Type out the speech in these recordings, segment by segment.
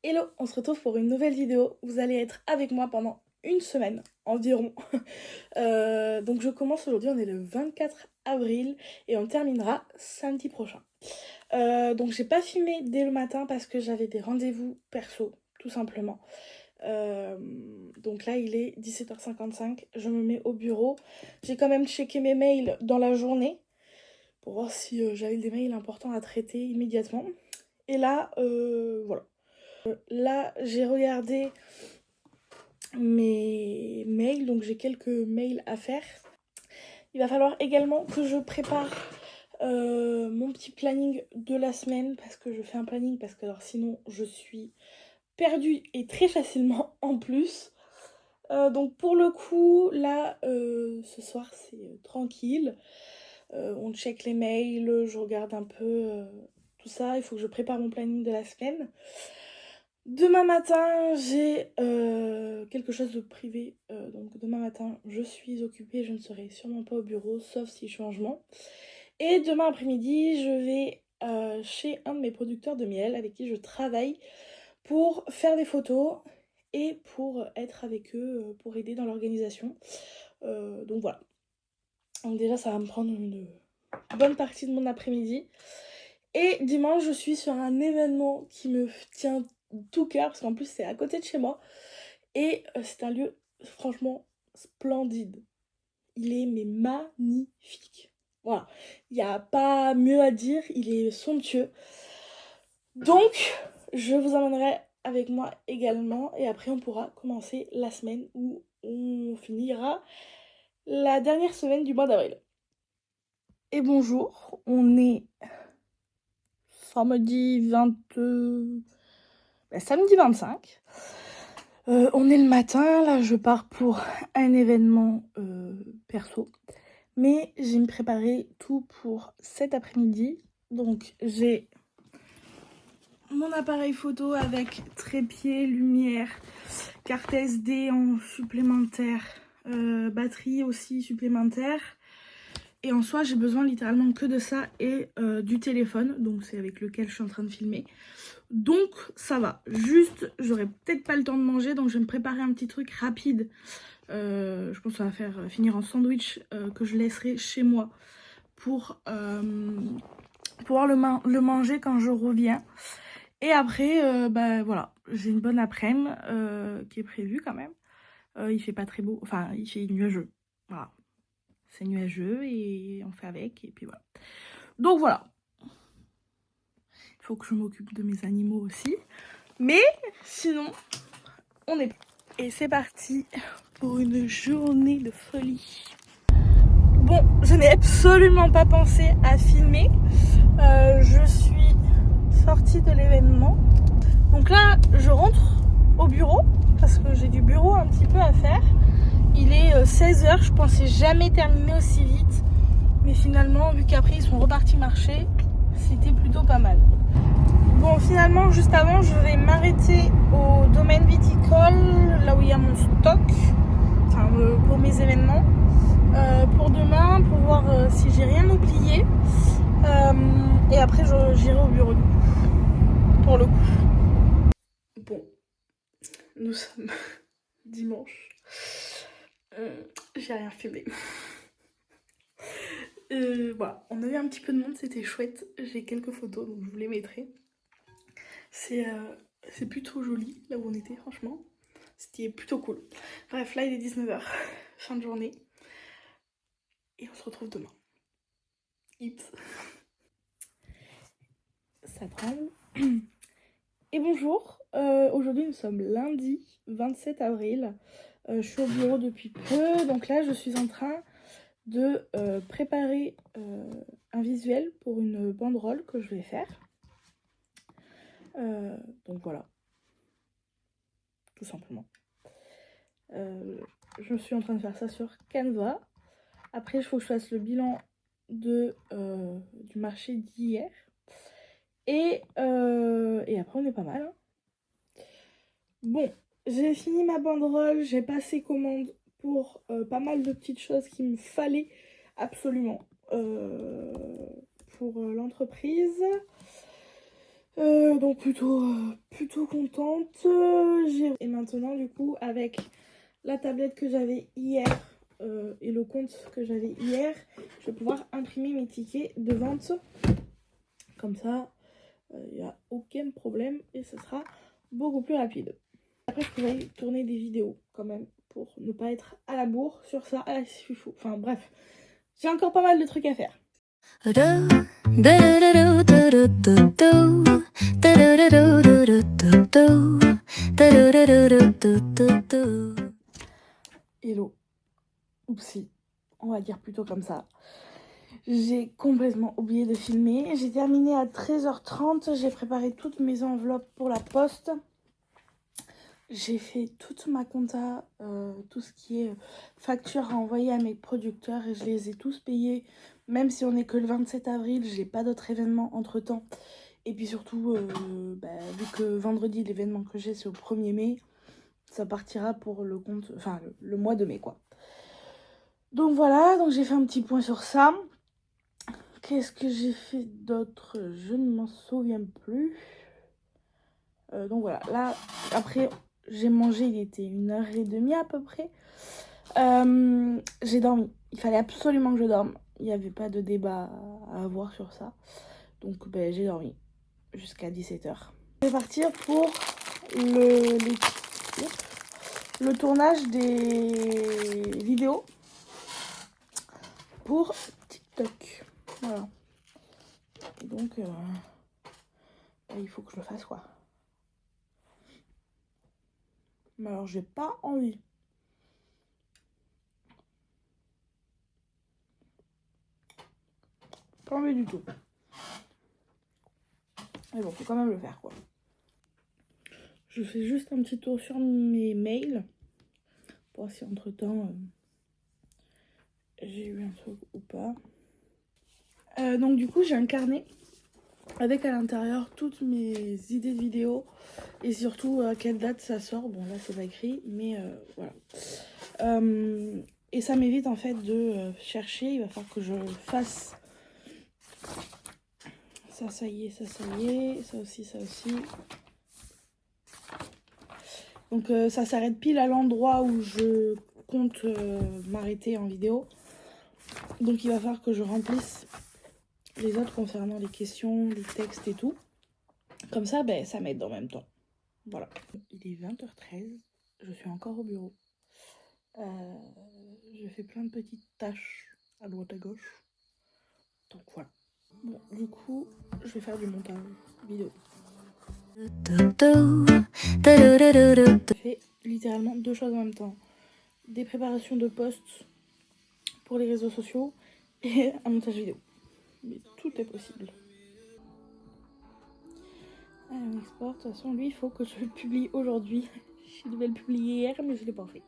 Hello, on se retrouve pour une nouvelle vidéo. Vous allez être avec moi pendant une semaine environ. Donc je commence aujourd'hui, on est le 24 avril et on terminera samedi prochain. Donc j'ai pas filmé dès le matin parce que j'avais des rendez-vous perso, tout simplement. Donc là il est 17h55, je me mets au bureau. J'ai quand même checké mes mails dans la journée pour voir si j'avais des mails importants à traiter immédiatement. Et là, voilà. Là, j'ai regardé mes mails, donc j'ai quelques mails à faire. Il va falloir également que je prépare mon petit planning de la semaine, parce que je fais un planning, parce que alors sinon je suis perdue et très facilement en plus. Donc pour le coup, là, ce soir c'est tranquille. On check les mails, je regarde un peu tout ça. Il faut que je prépare mon planning de la semaine. Demain matin, j'ai quelque chose de privé. Donc demain matin, je suis occupée, je ne serai sûrement pas au bureau, sauf si changement. Et demain après-midi, je vais chez un de mes producteurs de miel avec qui je travaille pour faire des photos et pour être avec eux, pour aider dans l'organisation. Donc voilà. Donc déjà, ça va me prendre une bonne partie de mon après-midi. Et dimanche, je suis sur un événement qui me tient tout cœur, parce qu'en plus, c'est à côté de chez moi. Et c'est un lieu franchement splendide. Il est mais magnifique. Voilà, il n'y a pas mieux à dire, il est somptueux. Donc, je vous emmènerai avec moi également. Et après, on pourra commencer la semaine où on finira la dernière semaine du mois d'avril. Et bonjour, on est samedi 25. On est le matin, là je pars pour un événement perso. Mais j'ai préparé tout pour cet après-midi. Donc j'ai mon appareil photo avec trépied, lumière, carte SD en supplémentaire, batterie aussi supplémentaire. Et en soi, j'ai besoin littéralement que de ça et du téléphone. Donc c'est avec lequel je suis en train de filmer. Donc ça va. Juste, j'aurai peut-être pas le temps de manger. Donc je vais me préparer un petit truc rapide. Je pense que ça va faire finir en sandwich que je laisserai chez moi pour pouvoir le manger quand je reviens. Et après, bah voilà, j'ai une bonne après-midi qui est prévue quand même. Il fait pas très beau, enfin il fait nuageux. Voilà. C'est nuageux et on fait avec et puis voilà. Donc voilà. Il faut que je m'occupe de mes animaux aussi. Mais sinon, on est prêt. Et c'est parti pour une journée de folie. Bon, je n'ai absolument pas pensé à filmer. Je suis sortie de l'événement. Donc là, je rentre au bureau parce que j'ai du bureau un petit peu à faire. Il est 16h, je pensais jamais terminer aussi vite. Mais finalement, vu qu'après ils sont repartis marcher, c'était plutôt pas mal. Bon, finalement, juste avant, je vais m'arrêter au domaine viticole, là où il y a mon stock, enfin pour mes événements, pour demain, pour voir si j'ai rien oublié. Et après, j'irai au bureau du coup, pour le coup. Bon, nous sommes dimanche. J'ai rien filmé. Voilà, on a eu un petit peu de monde, c'était chouette. J'ai quelques photos, donc je vous les mettrai. C'est plutôt joli, là où on était, franchement. C'était plutôt cool. Bref, là, il est 19h, fin de journée. Et on se retrouve demain. Ips. Ça tremble. Et bonjour, aujourd'hui nous sommes lundi 27 avril. Je suis au bureau depuis peu, donc là je suis en train de préparer un visuel pour une banderole que je vais faire. Donc voilà, tout simplement. Je suis en train de faire ça sur Canva. Après, il faut que je fasse le bilan du marché d'hier. Et après, on est pas mal. Hein. Bon, j'ai fini ma banderole, j'ai passé commande pour pas mal de petites choses qu'il me fallait absolument pour l'entreprise. Donc plutôt contente. Et maintenant du coup avec la tablette que j'avais hier et le compte que j'avais hier, je vais pouvoir imprimer mes tickets de vente. Comme ça, il n'y a aucun problème et ce sera beaucoup plus rapide. Après, je pourrais tourner des vidéos quand même pour ne pas être à la bourre sur ça. Ah, c'est fou. Enfin bref, j'ai encore pas mal de trucs à faire. Hello. Oupsie. On va dire plutôt comme ça. J'ai complètement oublié de filmer. J'ai terminé à 13h30. J'ai préparé toutes mes enveloppes pour la poste. J'ai fait toute ma compta, tout ce qui est facture à envoyer à mes producteurs et je les ai tous payés. Même si on n'est que le 27 avril, j'ai pas d'autres événements entre temps. Et puis surtout, vu que vendredi, l'événement que j'ai, c'est au 1er mai, ça partira pour le compte, enfin le mois de mai quoi. Donc voilà, donc j'ai fait un petit point sur ça. Qu'est-ce que j'ai fait d'autre? Je ne m'en souviens plus. Donc voilà, là, après, j'ai mangé, il était 1h30 à peu près. J'ai dormi. Il fallait absolument que je dorme. Il n'y avait pas de débat à avoir sur ça. Donc j'ai dormi jusqu'à 17h. Je vais partir pour le tournage des vidéos pour TikTok. Voilà. Et donc, il faut que je le fasse quoi. Mais alors, j'ai pas envie. Pas envie du tout. Mais bon, faut quand même le faire quoi. Je fais juste un petit tour sur mes mails pour voir si entre temps j'ai eu un truc ou pas. Donc du coup j'ai un carnet avec à l'intérieur toutes mes idées de vidéos et surtout à quelle date ça sort. Bon là c'est pas écrit mais voilà. Et ça m'évite en fait de chercher. Il va falloir que je fasse ça y est, ça aussi. Donc ça s'arrête pile à l'endroit où je compte m'arrêter en vidéo. Donc il va falloir que je remplisse les autres concernant les questions, les textes et tout. Comme ça, ça m'aide en même temps. Voilà. Il est 20h13, je suis encore au bureau. Je fais plein de petites tâches à droite à gauche. Donc voilà. Bon, du coup, je vais faire du montage vidéo. Je fais littéralement 2 choses en même temps. Des préparations de posts pour les réseaux sociaux et un montage vidéo. Mais tout est possible. On exporte. De toute façon, lui, il faut que je le publie aujourd'hui. Je devais le publier hier, mais je ne l'ai pas fait.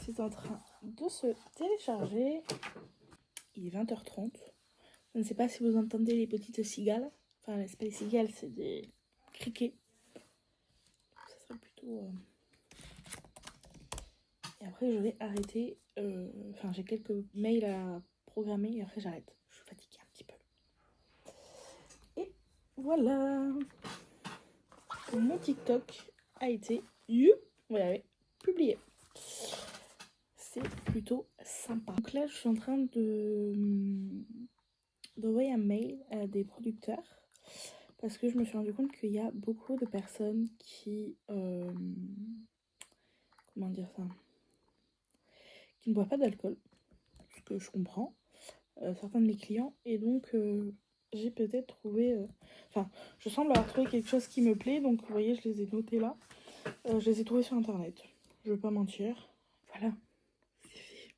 C'est en train de se télécharger. Il est 20h30. Je ne sais pas si vous entendez les petites cigales. Enfin, c'est pas des cigales, c'est des criquets. Ça serait plutôt... Et après, je vais arrêter. Enfin, j'ai quelques mails à programmer et après, j'arrête. Je suis fatiguée un petit peu. Et voilà. Mon TikTok a été publié. C'est plutôt sympa. Donc là, je suis en train d'envoyer un mail à des producteurs parce que je me suis rendu compte qu'il y a beaucoup de personnes qui comment dire ça, qui ne boivent pas d'alcool, ce que je comprends, certains de mes clients, et donc j'ai peut-être trouvé enfin je semble avoir trouvé quelque chose qui me plaît, donc vous voyez, je les ai notés là. Je les ai trouvés sur internet, je vais pas mentir. Voilà, c'est fait.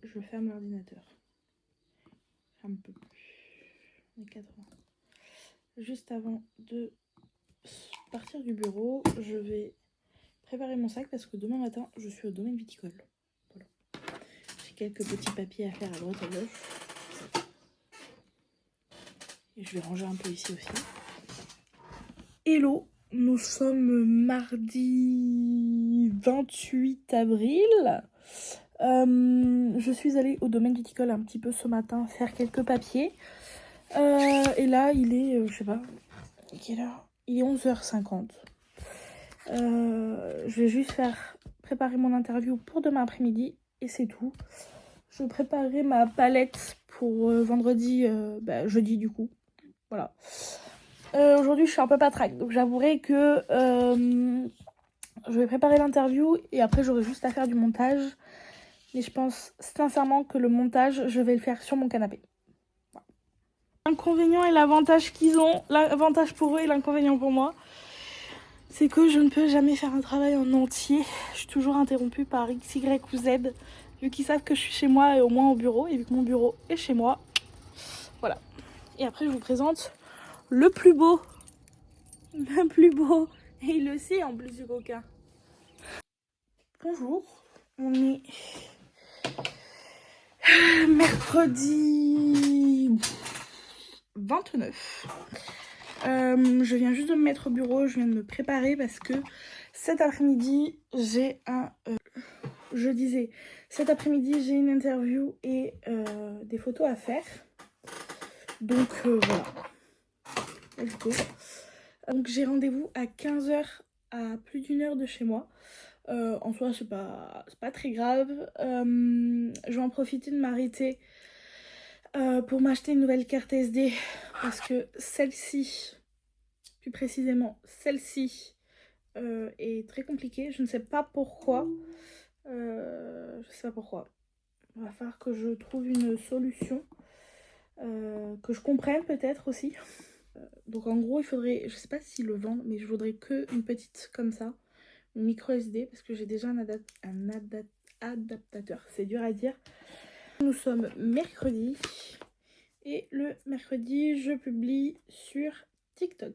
Je ferme l'ordinateur. Un peu plus. On est 80. Juste avant de partir du bureau, je vais préparer mon sac parce que demain matin, je suis au domaine viticole. Voilà. J'ai quelques petits papiers à faire à droite à gauche. Et je vais ranger un peu ici aussi. Hello, nous sommes mardi 28 avril. Je suis allée au domaine viticole un petit peu ce matin faire quelques papiers. Et là, il est, je sais pas, quelle heure? Il est 11h50. Je vais juste préparer mon interview pour demain après-midi et c'est tout. Je préparerai ma palette pour vendredi, jeudi du coup. Voilà. Aujourd'hui, je suis un peu patraque, donc j'avouerai que je vais préparer l'interview et après, j'aurai juste à faire du montage. Mais je pense sincèrement que le montage, je vais le faire sur mon canapé. Voilà. L'inconvénient et l'avantage qu'ils ont, l'avantage pour eux et l'inconvénient pour moi, c'est que je ne peux jamais faire un travail en entier. Je suis toujours interrompue par X, Y ou Z. Vu qu'ils savent que je suis chez moi et au moins au bureau, et vu que mon bureau est chez moi, voilà. Et après, je vous présente le plus beau. Le plus beau. Et il le sait en plus du coca. Bonjour. On est mercredi 29. Je viens juste de me mettre au bureau, je viens de me préparer parce que cet après-midi, j'ai cet après-midi, j'ai une interview et des photos à faire. Donc voilà. Let's go. Donc j'ai rendez-vous à 15h à plus d'une heure de chez moi. En soi, c'est pas très grave. Je vais en profiter de m'arrêter pour m'acheter une nouvelle carte SD parce que celle-ci, plus précisément celle-ci, est très compliquée. Je ne sais pas pourquoi. Il va falloir que je trouve une solution, que je comprenne peut-être aussi. Donc en gros, il faudrait, je sais pas s'ils le vendent, mais je voudrais que une petite comme ça, une micro SD, parce que j'ai déjà un adaptateur. C'est dur à dire. Nous sommes mercredi. Et le mercredi, je publie sur TikTok.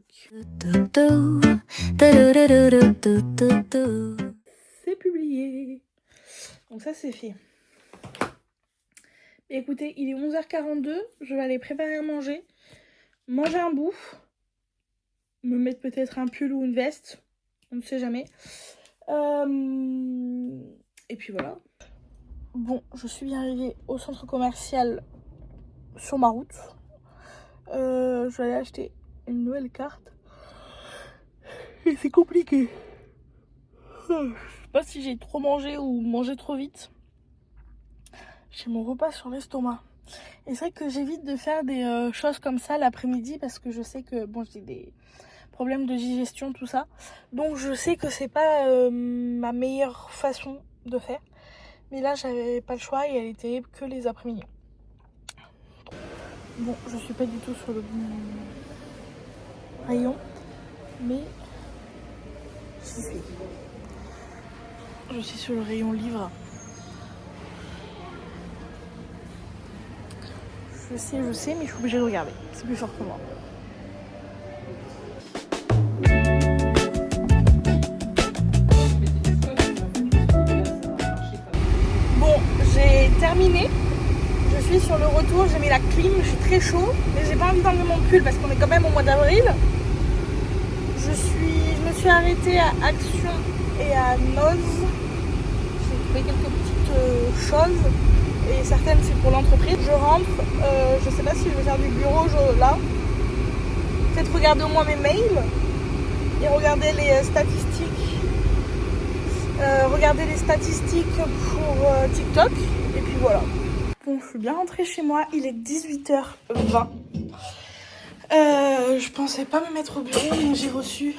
C'est publié. Donc ça, c'est fait. Et écoutez, il est 11h42. Je vais aller préparer à manger. Manger un bout. Me mettre peut-être un pull ou une veste. On ne sait jamais. Et puis voilà. Bon, je suis bien arrivée au centre commercial sur ma route. Je vais aller acheter une nouvelle carte. Et c'est compliqué. Je sais pas si j'ai trop mangé ou mangé trop vite. J'ai mon repas sur l'estomac. Et c'est vrai que j'évite de faire des choses comme ça l'après-midi parce que je sais que bon, j'ai des problèmes de digestion, tout ça. Donc je sais que c'est pas ma meilleure façon de faire. Mais là, j'avais pas le choix et elle est terrible que les après-midi. Bon, je suis pas du tout sur le bon rayon, mais j'y suis. Je suis sur le rayon livre. Je sais, mais je suis obligée de regarder. C'est plus fort que moi. Bon, j'ai terminé. Je suis sur le retour, j'ai mis la clim, je suis très chaud, mais j'ai pas envie d'enlever mon pull parce qu'on est quand même au mois d'avril. Je me suis arrêtée à Action et à Noz. J'ai trouvé quelques petites choses et certaines c'est pour l'entreprise. Je rentre, je sais pas si je vais faire du bureau là. Peut-être regarder au moins mes mails et regarder les statistiques. Regarder les statistiques pour TikTok et puis voilà. Bon, je suis bien rentrée chez moi, il est 18h20. Je pensais pas me mettre au bureau, mais j'ai reçu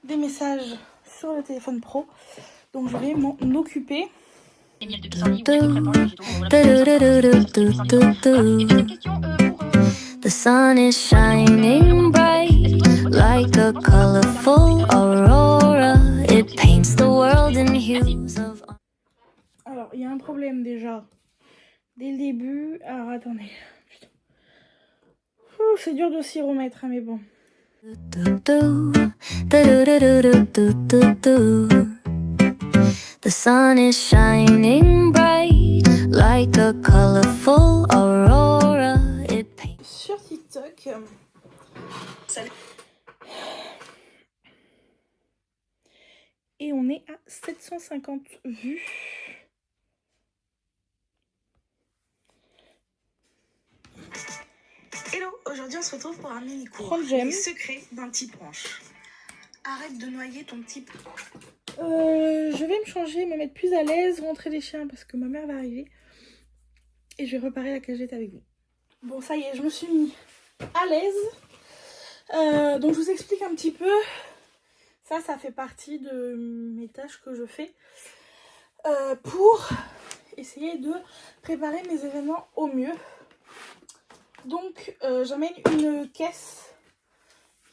des messages sur le téléphone pro, donc je vais m'en occuper. The sun is shining bright like a colorful aurora. It paints the world in hues of... Alors, il y a un problème déjà dès le début. Alors, attendez. C'est dur de s'y remettre, hein, mais bon. The sun is shining bright like a colorful aurora. It paints... Sur TikTok, et on est à 750 vues. Hello, aujourd'hui on se retrouve pour un mini cours. 30 gemmes. Les secrets d'un type hanche. Arrête de noyer ton type. Je vais me changer, me mettre plus à l'aise, rentrer les chiens parce que ma mère va arriver. Et je vais reparer la cagette avec vous. Bon, ça y est, je me suis mis à l'aise. Donc je vous explique un petit peu. Ça fait partie de mes tâches que je fais pour essayer de préparer mes événements au mieux. Donc j'emmène une caisse.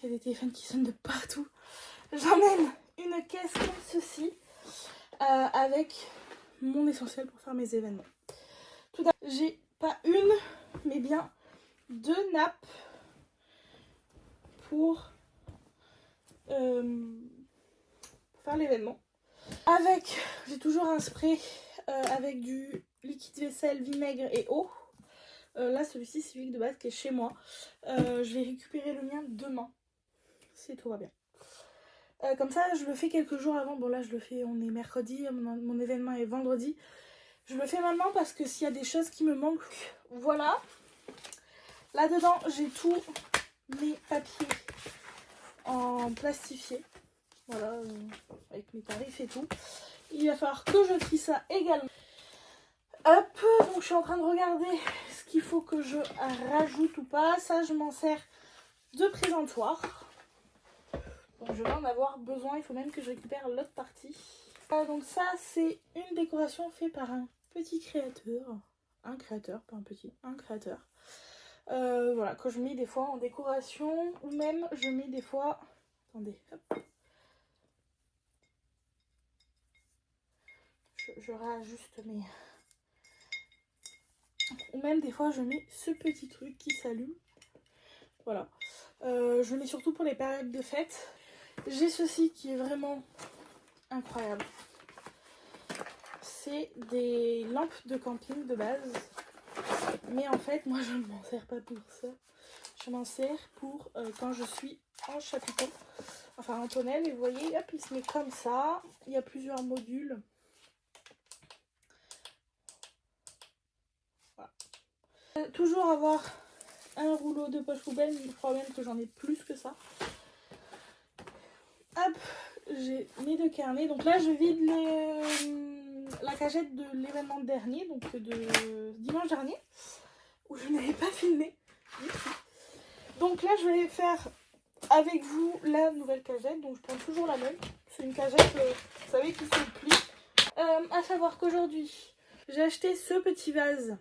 Il y a des téléphones qui sonnent de partout. J'emmène une caisse comme ceci avec mon essentiel pour faire mes événements. Tout d'abord, j'ai pas une mais bien 2 nappes pour faire l'événement. J'ai toujours un spray avec du liquide vaisselle, vinaigre et eau. Là, celui-ci, c'est celui de base qui est chez moi. Je vais récupérer le mien demain, si tout va bien. Comme ça, je le fais quelques jours avant. Bon, là, je le fais, on est mercredi, mon événement est vendredi. Je le fais maintenant parce que s'il y a des choses qui me manquent, voilà. Là-dedans, j'ai tous mes papiers en plastifié. Voilà, avec mes tarifs et tout. Il va falloir que je trie ça également. Hop, donc je suis en train de regarder ce qu'il faut que je rajoute ou pas. Ça, je m'en sers de présentoir. Donc je vais en avoir besoin, il faut même que je récupère l'autre partie. Donc ça, c'est une décoration faite par un petit créateur. Un créateur, pas un petit, un créateur. Voilà, que je mets des fois en décoration. Ou même, je mets des fois... Attendez, hop. Je réajuste mes... Ou même des fois je mets ce petit truc qui s'allume. Voilà. Je le mets surtout pour les périodes de fête. J'ai ceci qui est vraiment incroyable. C'est des lampes de camping de base. Mais en fait, moi je ne m'en sers pas pour ça. Je m'en sers pour quand je suis en chapiteau. Enfin en tonnelle. Et vous voyez, hop, il se met comme ça. Il y a plusieurs modules. Toujours avoir un rouleau de poche poubelle, mais le problème que j'en ai plus que ça. Hop, j'ai mes 2 carnets. Donc là, je vide la cagette de l'événement dernier, donc de dimanche dernier, où je n'avais pas filmé. Donc là, je vais faire avec vous la nouvelle cagette. Donc je prends toujours la même. C'est une cagette, vous savez, qui se plie. À savoir qu'aujourd'hui, j'ai acheté ce petit vase.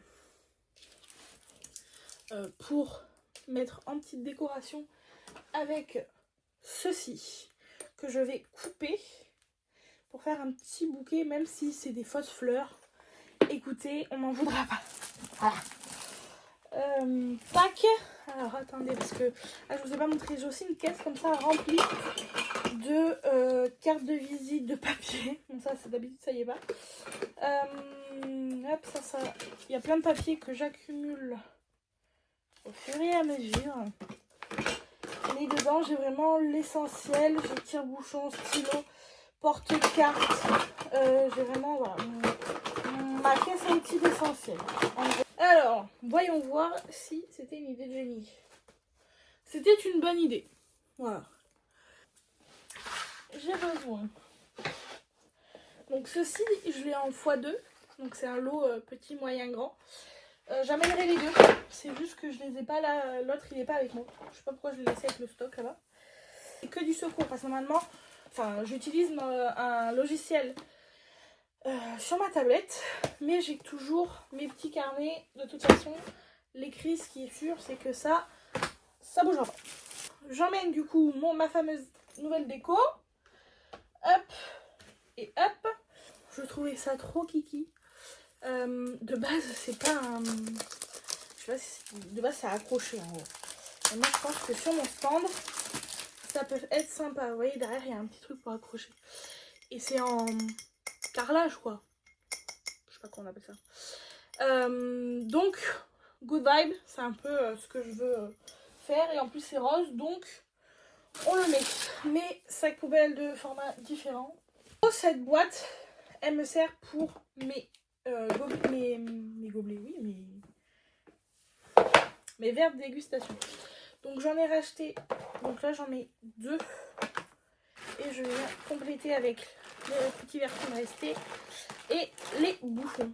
Pour mettre en petite décoration avec ceci que je vais couper pour faire un petit bouquet, même si c'est des fausses fleurs. Écoutez, on m'en voudra pas. Voilà. Tac. Alors attendez, parce que je vous ai pas montré, j'ai aussi une caisse comme ça remplie de cartes de visite, de papier. Bon, ça c'est d'habitude, ça y est pas. Hop, ça. Il y a plein de papiers que j'accumule au fur et à mesure. Mais dedans, j'ai vraiment l'essentiel. J'ai tire-bouchon, stylo, porte-carte. J'ai vraiment, voilà, ma caisse à outils d'essentiel. Alors, voyons voir si c'était une idée de génie. C'était une bonne idée. Voilà. J'ai besoin. Donc ceci, je l'ai en x2. Donc c'est un lot petit, moyen, grand. J'amènerai les deux, c'est juste que je les ai pas là, l'autre il est pas avec moi. Je sais pas pourquoi je l'ai laissé avec le stock là-bas. C'est que du secours parce que normalement, j'utilise un logiciel sur ma tablette, mais j'ai toujours mes petits carnets. De toute façon, l'écrit, ce qui est sûr, c'est que ça bougera pas. J'emmène du coup ma fameuse nouvelle déco. Hop et hop. Je trouvais ça trop kiki. De base c'est pas un... Je sais pas si de base c'est accroché en gros. Et moi je pense que sur mon stand ça peut être sympa. Vous voyez derrière il y a un petit truc pour accrocher. Et c'est en carrelage quoi. Je sais pas comment on appelle ça. Donc good vibe, c'est un peu ce que je veux faire. Et en plus c'est rose donc on le met. Mes sacs poubelles de format différent. Cette boîte elle me sert pour mes gobelets, mes gobelets, oui, mes verres de dégustation. Donc j'en ai racheté, donc là j'en mets 2. Et je viens compléter avec les petits verres qui me restaient et les bouchons.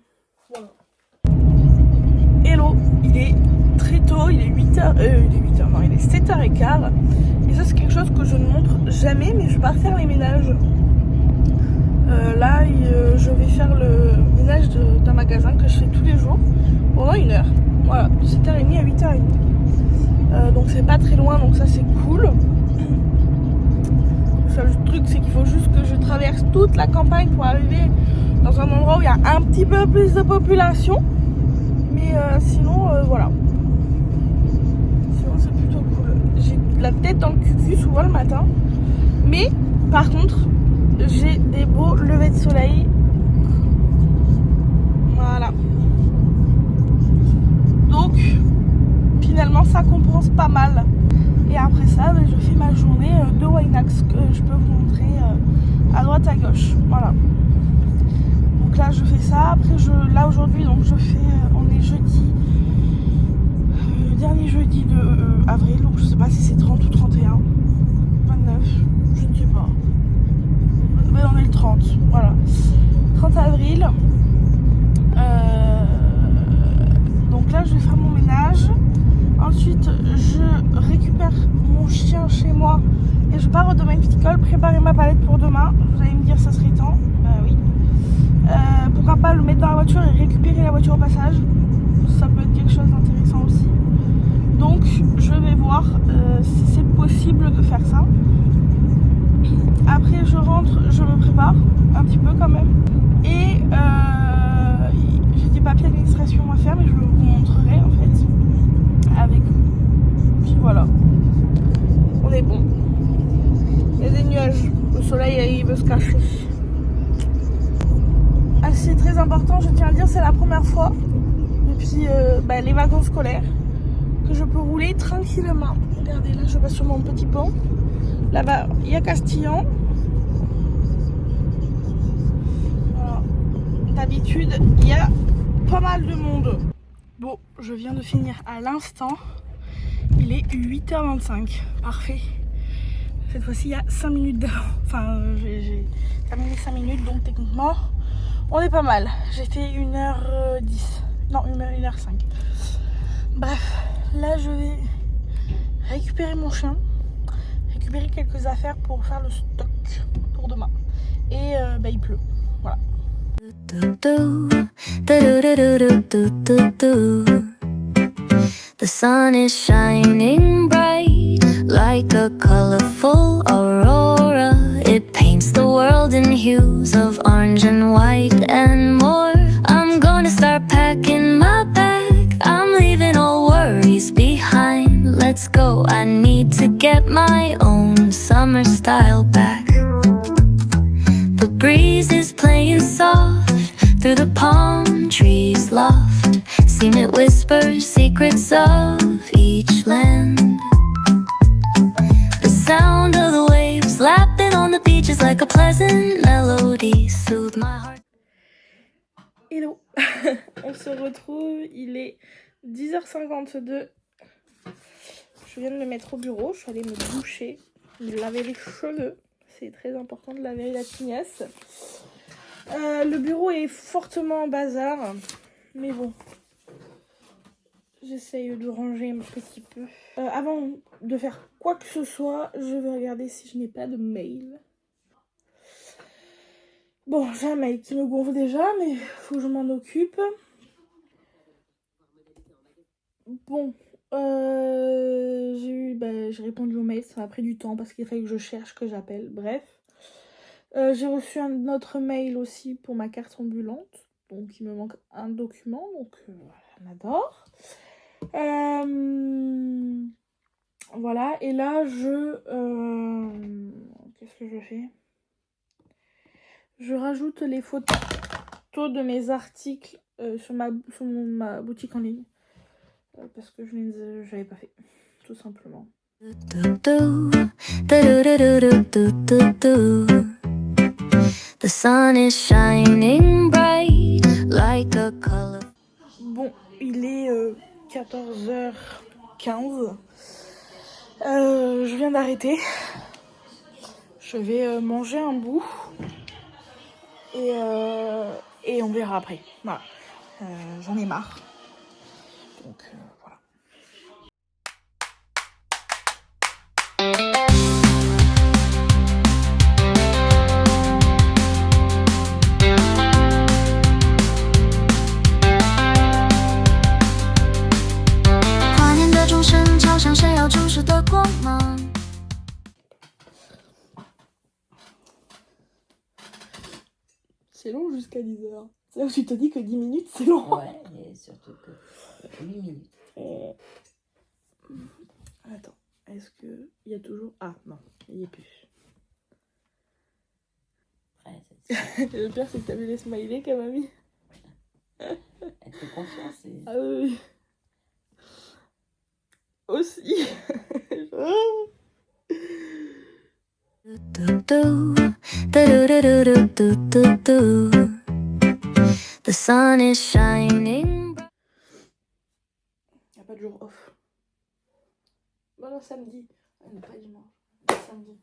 Voilà. Hello, il est très tôt, il est 8h, non, il est 7h15. Et ça c'est quelque chose que je ne montre jamais, mais je pars faire les ménages. Là, je vais faire le ménage d'un magasin que je fais tous les jours pendant 1 heure. Voilà, de 7h30 à 8h30. Donc c'est pas très loin, donc ça c'est cool. Le seul truc c'est qu'il faut juste que je traverse toute la campagne pour arriver dans un endroit où il y a un petit peu plus de population. Mais sinon, voilà. Sinon c'est plutôt cool. J'ai la tête dans le cul souvent le matin. Mais par contre, j'ai des beaux levers de soleil. Voilà. Donc, finalement, ça compense pas mal. Et après ça, je fais ma journée de Winax que je peux vous montrer à droite à gauche. Voilà. Donc là, je fais ça. Après, là aujourd'hui, donc je fais. On est jeudi. Dernier jeudi de avril. Donc je sais pas si c'est 30 ou 31. 29. Je ne sais pas. Mais on est le 30, voilà. 30 avril. Donc là, je vais faire mon ménage. Ensuite, je récupère mon chien chez moi et je pars au domaine viticole préparer ma palette pour demain. Vous allez me dire, ça serait temps. Oui. Pourquoi pas le mettre dans la voiture et récupérer la voiture au passage. Ça peut être quelque chose d'intéressant aussi. Donc, je vais voir si c'est possible de faire ça. Après je rentre, je me prépare un petit peu quand même. Et j'ai des papiers d'administration à faire, mais je vous montrerai en fait avec vous. Puis voilà, on est bon. Il y a des nuages, le soleil il veut se cacher. Ah, c'est très important, je tiens à dire, c'est la première fois depuis les vacances scolaires que je peux rouler tranquillement. Regardez, là je passe sur mon petit pont. Là-bas, il y a Castillon. Voilà. D'habitude, il y a pas mal de monde. Bon, je viens de finir à l'instant. Il est 8h25. Parfait. Cette fois-ci, il y a 5 minutes d'avant. Enfin, j'ai terminé 5 minutes, donc techniquement, on est pas mal. J'ai fait 1h10. Non, 1h05. Bref, là, je vais récupérer mon chien. Récupérer quelques affaires pour faire le stock pour demain. Et il pleut. Voilà. The sun is shining bright like a colorful aurora. It paints the world in hues of orange and white and more. I'm gonna start packing my bag. I'm leaving all worries behind. Let's go, I need to get my own summer style back. The breeze is playing soft through the palm trees loft. Seen it whisper secrets of each land. The sound of the waves lapping on the beach is like a pleasant melody. Soothe my heart. Hello. On se retrouve, il est 10h52. Je viens de me mettre au bureau, je suis allée me doucher, me laver les cheveux. C'est très important de laver la tignasse. Le bureau est fortement en bazar, mais bon, j'essaye de ranger un petit peu. Avant de faire quoi que ce soit, je vais regarder si je n'ai pas de mail. Bon, j'ai un mail qui me gonfle déjà, mais il faut que je m'en occupe. Bon, j'ai répondu au mail, ça m'a pris du temps parce qu'il fallait que je cherche, que j'appelle, bref. J'ai reçu un autre mail aussi pour ma carte ambulante, donc il me manque un document, donc on adore. Voilà, et là qu'est-ce que je fais? Je rajoute les photos de mes articles sur ma boutique en ligne. Parce que je n'avais pas fait, tout simplement. The sun is shining bright like a color. Bon, il est 14h15. Je viens d'arrêter. Je vais manger un bout. Et on verra après. Voilà. J'en ai marre. Donc voilà. C'est long jusqu'à 10h. C'est là où tu te dis que 10 minutes c'est long. Ouais, et surtout que 8 minutes. Attends, est-ce que il y a toujours... Ah non, il n'y est plus. Ouais, Le pire c'est que t'as vu les smileys qu'elle m'a mis. elle te fait confiance. Et... Ah oui. Aussi. The sun is shining. Il n'y a pas de jour off. Bon, non, samedi. Ah, non, pas dimanche. Samedi.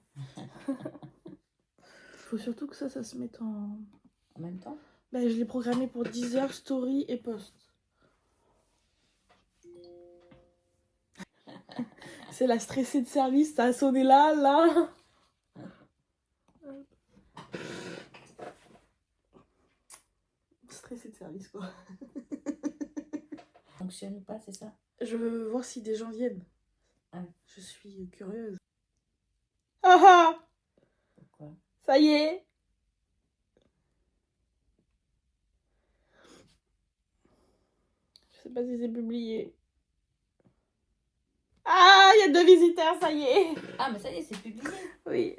Faut surtout que ça se mette en... En même temps? Bah, je l'ai programmé pour 10h, story et post. C'est la stressée de service, ça a sonné là. Stressée de service, quoi. Fonctionne ou pas, c'est ça? Je veux voir si des gens viennent. Ah. Je suis curieuse. Ah ah! Pourquoi? Ça y est! Je sais pas si c'est publié. Ah, il y a 2 visiteurs, ça y est! Ah, mais ça y est, c'est publié. Oui.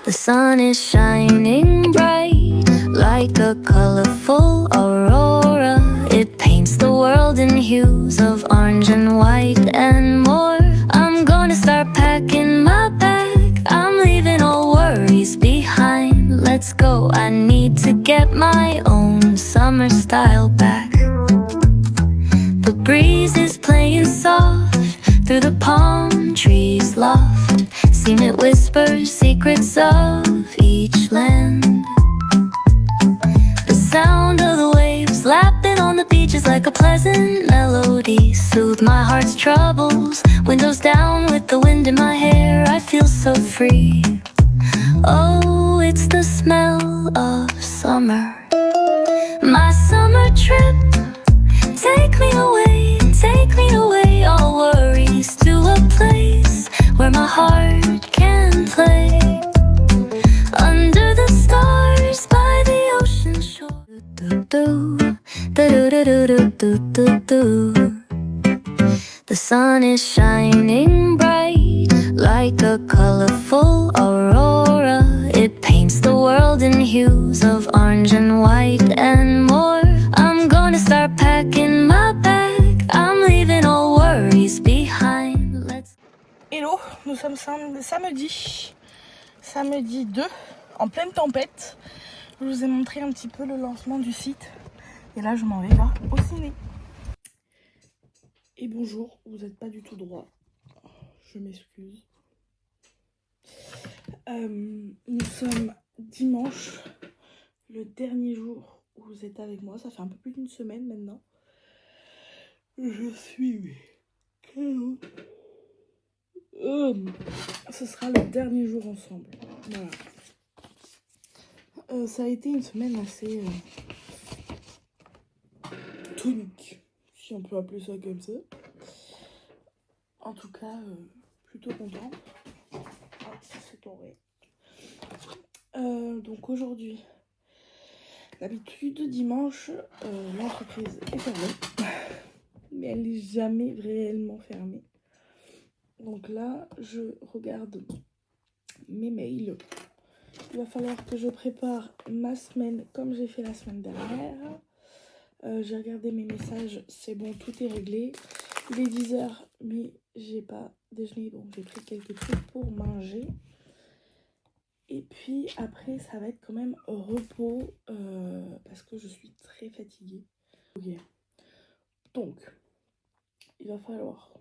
The sun is shining bright like a colorful aurora. It paints the world in hues of orange and white and more. I'm gonna start packing my bag. I'm leaving all worries behind. Let's go, I need to get my own summer style back. The breeze is playing soft through the palm trees loft. Seen it whisper secrets of each land. The sound of the waves lapping on the beach is like a pleasant melody. Soothe my heart's troubles. Windows down with the wind in my hair. I feel so free. Oh, it's the smell of summer. My summer trip. Take me away, all worries to a place where my heart can play. Under the stars by the ocean shore. The sun is shining bright like a colorful aurora. It paints the world in hues of orange and white and more. I'm gonna start packing my bag. I'm leaving all worries behind. Let's... Hello, nous sommes samedi 2, en pleine tempête. Je vous ai montré un petit peu le lancement du site. Et là, je m'en vais là au ciné. Et bonjour, vous n'êtes pas du tout droit. Je m'excuse. Nous sommes dimanche, le dernier jour où vous êtes avec moi. Ça fait un peu plus d'une semaine maintenant. Je suis... ce sera le dernier jour ensemble. Voilà. Ça a été une semaine assez tonique, si on peut appeler ça comme ça. En tout cas, plutôt contente. Ah, c'est tombé. Donc aujourd'hui, d'habitude dimanche, l'entreprise est fermée, mais elle n'est jamais réellement fermée. Donc là, je regarde mes mails. Il va falloir que je prépare ma semaine comme j'ai fait la semaine dernière. J'ai regardé mes messages, c'est bon, tout est réglé. Il est 10h, mais j'ai pas déjeuné, donc j'ai pris quelques trucs pour manger. Et puis après, ça va être quand même repos, parce que je suis très fatiguée. Okay. Donc, il va falloir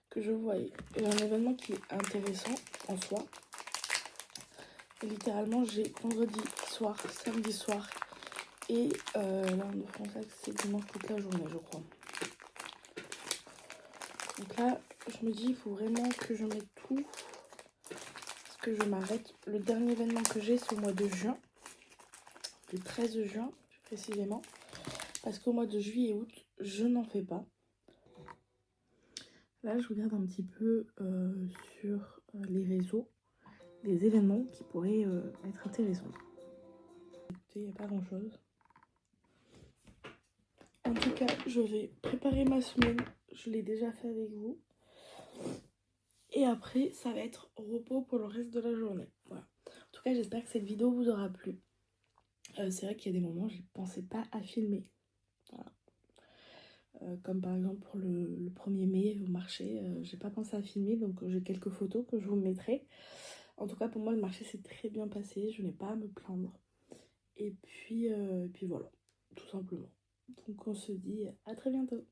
que je voie un événement qui est intéressant en soi. Et littéralement, j'ai vendredi soir, samedi soir et là on est français, c'est dimanche toute la journée, je crois. Donc là, je me dis, il faut vraiment que je mette tout, parce que je m'arrête. Le dernier événement que j'ai, c'est au mois de juin, le 13 juin plus précisément, parce qu'au mois de juillet et août, je n'en fais pas. Là, je regarde un petit peu sur les réseaux, des événements qui pourraient être intéressants. Écoutez, il n'y a pas grand-chose. En tout cas, je vais préparer ma semaine. Je l'ai déjà fait avec vous. Et après, ça va être repos pour le reste de la journée. Voilà. En tout cas, j'espère que cette vidéo vous aura plu. C'est vrai qu'il y a des moments où je ne pensais pas à filmer. Voilà. Comme par exemple pour le 1er mai au marché, j'ai pas pensé à filmer, donc j'ai quelques photos que je vous mettrai. En tout cas, pour moi, le marché s'est très bien passé. Je n'ai pas à me plaindre. Et puis voilà, tout simplement. Donc on se dit à très bientôt.